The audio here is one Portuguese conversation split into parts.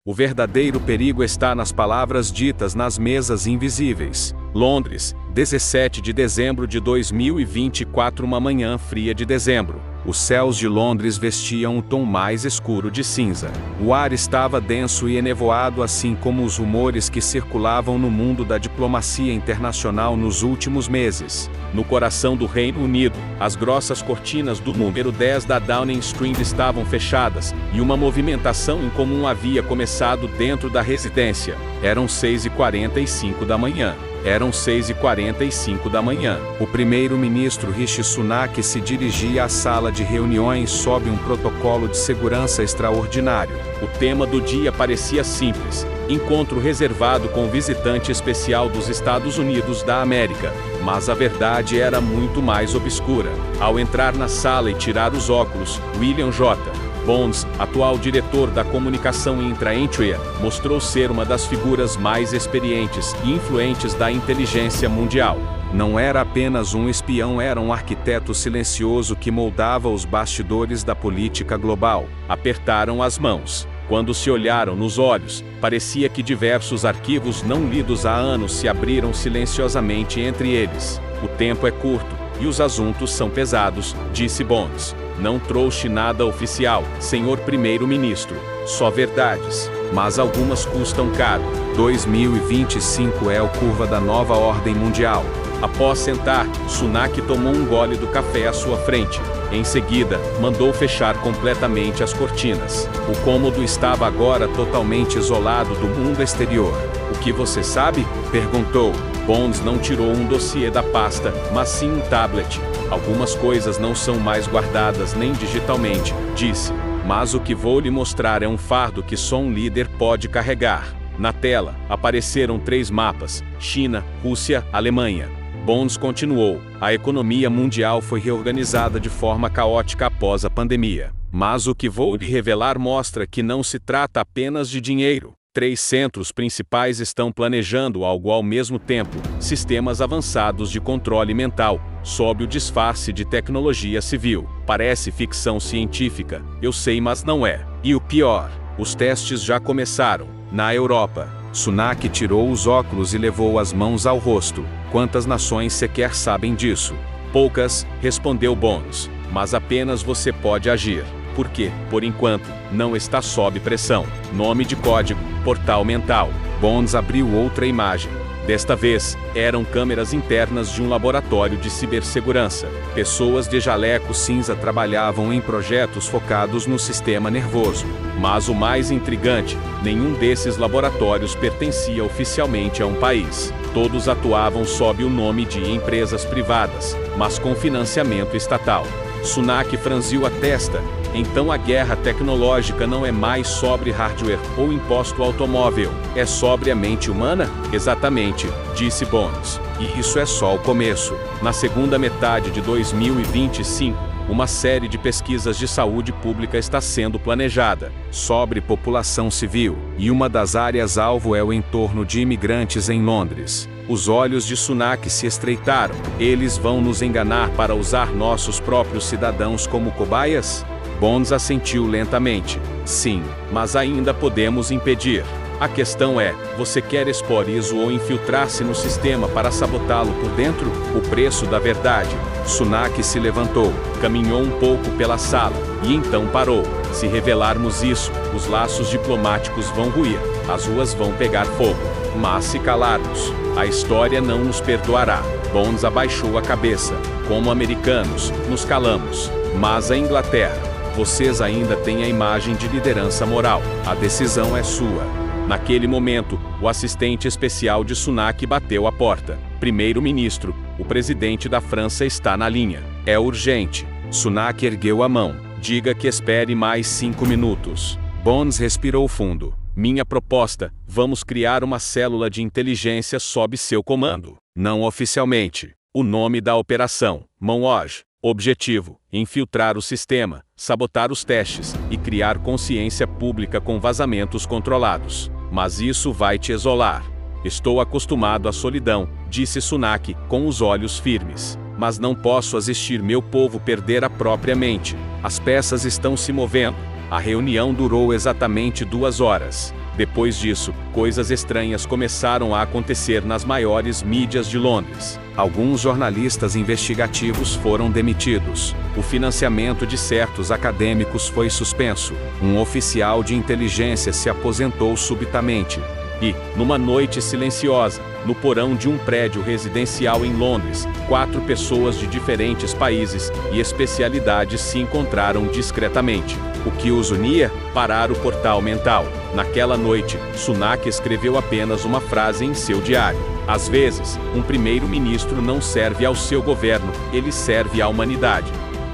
O verdadeiro perigo está nas palavras ditas nas mesas invisíveis. Londres, 17 de dezembro de 2024. Uma manhã fria de dezembro. Os céus de Londres vestiam um tom mais escuro de cinza. O ar estava denso e enevoado, assim como os rumores que circulavam no mundo da diplomacia internacional nos últimos meses. No coração do Reino Unido, as grossas cortinas do número 10 da Downing Street estavam fechadas, e uma movimentação incomum havia começado dentro da residência. Eram 6h45 da manhã. Eram 6h45 da manhã. O primeiro-ministro Rishi Sunak se dirigia à sala de reuniões sob um protocolo de segurança extraordinário. O tema do dia parecia simples: encontro reservado com visitante especial dos Estados Unidos da América. Mas a verdade era muito mais obscura. Ao entrar na sala e tirar os óculos, William J. Burns, atual diretor da comunicação intra-Entria, mostrou ser uma das figuras mais experientes e influentes da inteligência mundial. Não era apenas um espião, era um arquiteto silencioso que moldava os bastidores da política global. Apertaram as mãos. Quando se olharam nos olhos, parecia que diversos arquivos não lidos há anos se abriram silenciosamente entre eles. O tempo é curto e os assuntos são pesados, disse Burns. Não trouxe nada oficial, senhor primeiro-ministro, só verdades. Mas algumas custam caro. 2025 é a curva da nova ordem mundial. Após sentar, Sunak tomou um gole do café à sua frente. Em seguida, mandou fechar completamente as cortinas. O cômodo estava agora totalmente isolado do mundo exterior. O que você sabe? Perguntou. Burns não tirou um dossiê da pasta, mas sim um tablet. Algumas coisas não são mais guardadas nem digitalmente, disse. Mas o que vou lhe mostrar é um fardo que só um líder pode carregar. Na tela, apareceram 3 mapas: China, Rússia, Alemanha. Burns continuou. A economia mundial foi reorganizada de forma caótica após a pandemia. Mas o que vou lhe revelar mostra que não se trata apenas de dinheiro. 3 centros principais estão planejando algo ao mesmo tempo: sistemas avançados de controle mental, sob o disfarce de tecnologia civil. Parece ficção científica, eu sei, mas não é. E o pior, os testes já começaram. Na Europa. Sunak tirou os óculos e levou as mãos ao rosto. Quantas nações sequer sabem disso? Poucas, respondeu Burns. Mas apenas você pode agir. Porque, por enquanto, não está sob pressão. Nome de código: Portal Mental. Burns abriu outra imagem. Desta vez, eram câmeras internas de um laboratório de cibersegurança. Pessoas de jaleco cinza trabalhavam em projetos focados no sistema nervoso. Mas o mais intrigante, nenhum desses laboratórios pertencia oficialmente a um país. Todos atuavam sob o nome de empresas privadas, mas com financiamento estatal. Sunak franziu a testa. Então a guerra tecnológica não é mais sobre hardware ou imposto automóvel, é sobre a mente humana? Exatamente, disse Burns. E isso é só o começo. Na segunda metade de 2025, uma série de pesquisas de saúde pública está sendo planejada sobre população civil, e uma das áreas-alvo é o entorno de imigrantes em Londres. Os olhos de Sunak se estreitaram. Eles vão nos enganar para usar nossos próprios cidadãos como cobaias? Burns assentiu lentamente. Sim, mas ainda podemos impedir. A questão é, você quer expor isso ou infiltrar-se no sistema para sabotá-lo por dentro? O preço da verdade. Sunak se levantou, caminhou um pouco pela sala, e então parou. Se revelarmos isso, os laços diplomáticos vão ruir, as ruas vão pegar fogo. Mas se calarmos, a história não nos perdoará. Burns abaixou a cabeça. Como americanos, nos calamos. Mas a Inglaterra, vocês ainda têm a imagem de liderança moral. A decisão é sua. Naquele momento, o assistente especial de Sunak bateu a porta. Primeiro-ministro, o presidente da França está na linha. É urgente. Sunak ergueu a mão. Diga que espere mais 5 minutos. Burns respirou fundo. Minha proposta: vamos criar uma célula de inteligência sob seu comando. Não oficialmente. O nome da operação: Monwaj. Objetivo: infiltrar o sistema, sabotar os testes e criar consciência pública com vazamentos controlados. Mas isso vai te isolar. Estou acostumado à solidão, disse Sunak, com os olhos firmes. Mas não posso assistir meu povo perder a própria mente. As peças estão se movendo. A reunião durou exatamente 2 horas. Depois disso, coisas estranhas começaram a acontecer nas maiores mídias de Londres. Alguns jornalistas investigativos foram demitidos. O financiamento de certos acadêmicos foi suspenso. Um oficial de inteligência se aposentou subitamente. E, numa noite silenciosa, no porão de um prédio residencial em Londres, 4 pessoas de diferentes países e especialidades se encontraram discretamente. O que os unia? Parar o portal mental. Naquela noite, Sunak escreveu apenas uma frase em seu diário. Às vezes, um primeiro-ministro não serve ao seu governo, ele serve à humanidade.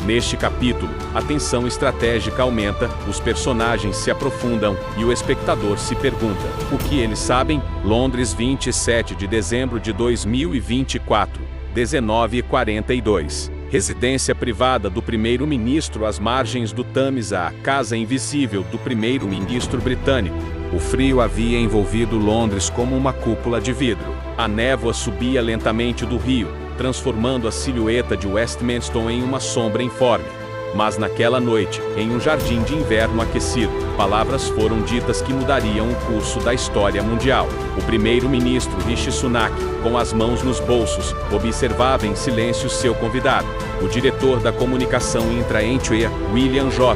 Neste capítulo, a tensão estratégica aumenta, os personagens se aprofundam e o espectador se pergunta: o que eles sabem? Londres, 27 de dezembro de 2024, 19h42. Residência privada do primeiro-ministro às margens do Tâmisa, a casa invisível do primeiro-ministro britânico. O frio havia envolvido Londres como uma cúpula de vidro. A névoa subia lentamente do rio, transformando a silhueta de Westminster em uma sombra informe. Mas naquela noite, em um jardim de inverno aquecido, palavras foram ditas que mudariam o curso da história mundial. O primeiro-ministro Rishi Sunak, com as mãos nos bolsos, observava em silêncio seu convidado. O diretor da comunicação intra-Entry, William J.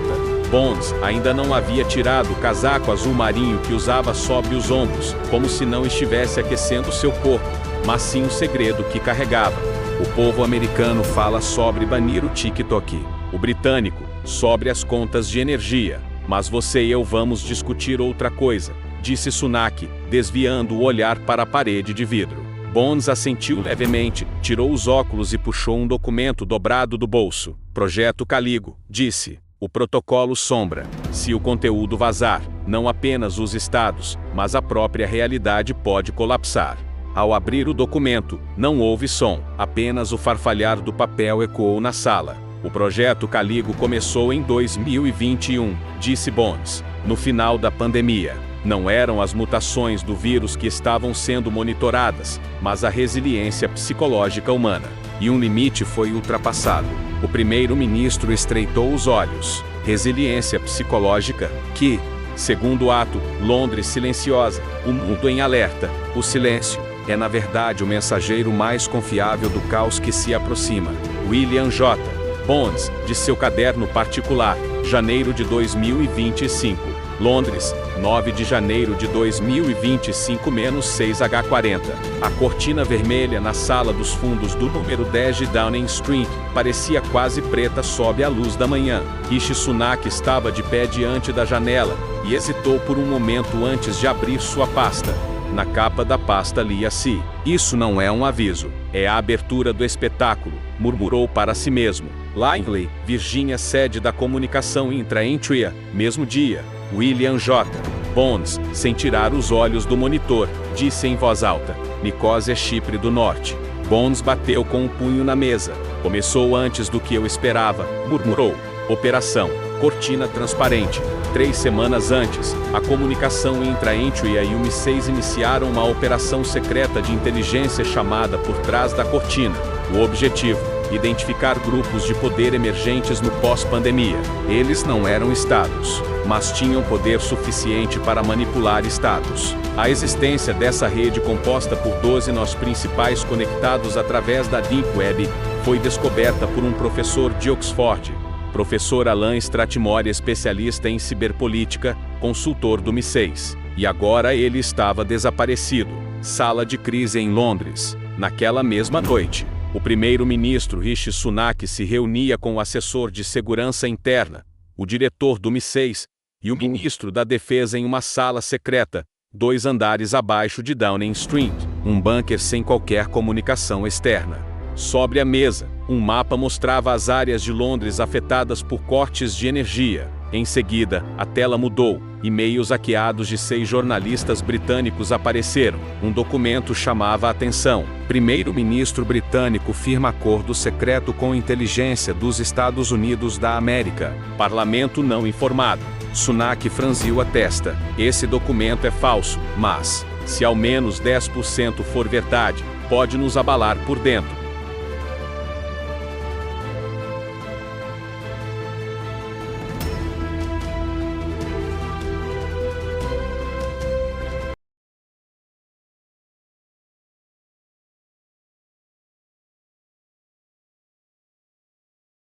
Bonds, ainda não havia tirado o casaco azul marinho que usava sob os ombros, como se não estivesse aquecendo seu corpo, mas sim o segredo que carregava. O povo americano fala sobre banir o TikTok. O britânico, sobre as contas de energia. Mas você e eu vamos discutir outra coisa, disse Sunak, desviando o olhar para a parede de vidro. Bonds assentiu levemente, tirou os óculos e puxou um documento dobrado do bolso. Projeto Caligo, disse. O protocolo Sombra. Se o conteúdo vazar, não apenas os estados, mas a própria realidade pode colapsar. Ao abrir o documento, não houve som, apenas o farfalhar do papel ecoou na sala. O projeto Caligo começou em 2021, disse Bonds. No final da pandemia, não eram as mutações do vírus que estavam sendo monitoradas, mas a resiliência psicológica humana. E um limite foi ultrapassado. O primeiro-ministro estreitou os olhos. Resiliência psicológica? Que, segundo ato, Londres silenciosa, o mundo em alerta, o silêncio é na verdade o mensageiro mais confiável do caos que se aproxima. William J. Bonds, de seu caderno particular, janeiro de 2025. Londres, 9 de janeiro de 2025-6H40. A cortina vermelha na sala dos fundos do número 10 de Downing Street parecia quase preta sob a luz da manhã. Rishi Sunak estava de pé diante da janela e hesitou por um momento antes de abrir sua pasta. Na capa da pasta lia-se: "Isso não é um aviso, é a abertura do espetáculo", murmurou para si mesmo. Langley, Virgínia, sede da comunicação intra-Entry, mesmo dia. William J. Bonds, sem tirar os olhos do monitor, disse em voz alta: "Nicósia, Chipre do Norte." Bonds bateu com o punho na mesa. "Começou antes do que eu esperava", murmurou. Operação Cortina Transparente. 3 semanas antes, a comunicação intra-Entry e o MI6 iniciaram uma operação secreta de inteligência chamada Por Trás da Cortina. O objetivo: identificar grupos de poder emergentes no pós-pandemia. Eles não eram estados, mas tinham poder suficiente para manipular estados. A existência dessa rede, composta por 12 nós principais conectados através da Deep Web, foi descoberta por um professor de Oxford. Professor Alan Strathmore, especialista em ciberpolítica, consultor do MI6. E agora ele estava desaparecido. Sala de crise em Londres. Naquela mesma noite, o primeiro-ministro Rishi Sunak se reunia com o assessor de segurança interna, o diretor do MI6 e o ministro da Defesa em uma sala secreta, 2 andares abaixo de Downing Street, um bunker sem qualquer comunicação externa. Sobre a mesa, um mapa mostrava as áreas de Londres afetadas por cortes de energia. Em seguida, a tela mudou. E-mails hackeados de 6 jornalistas britânicos apareceram. Um documento chamava a atenção. Primeiro-ministro britânico firma acordo secreto com inteligência dos Estados Unidos da América. Parlamento não informado. Sunak franziu a testa. Esse documento é falso, mas, se ao menos 10% for verdade, pode nos abalar por dentro.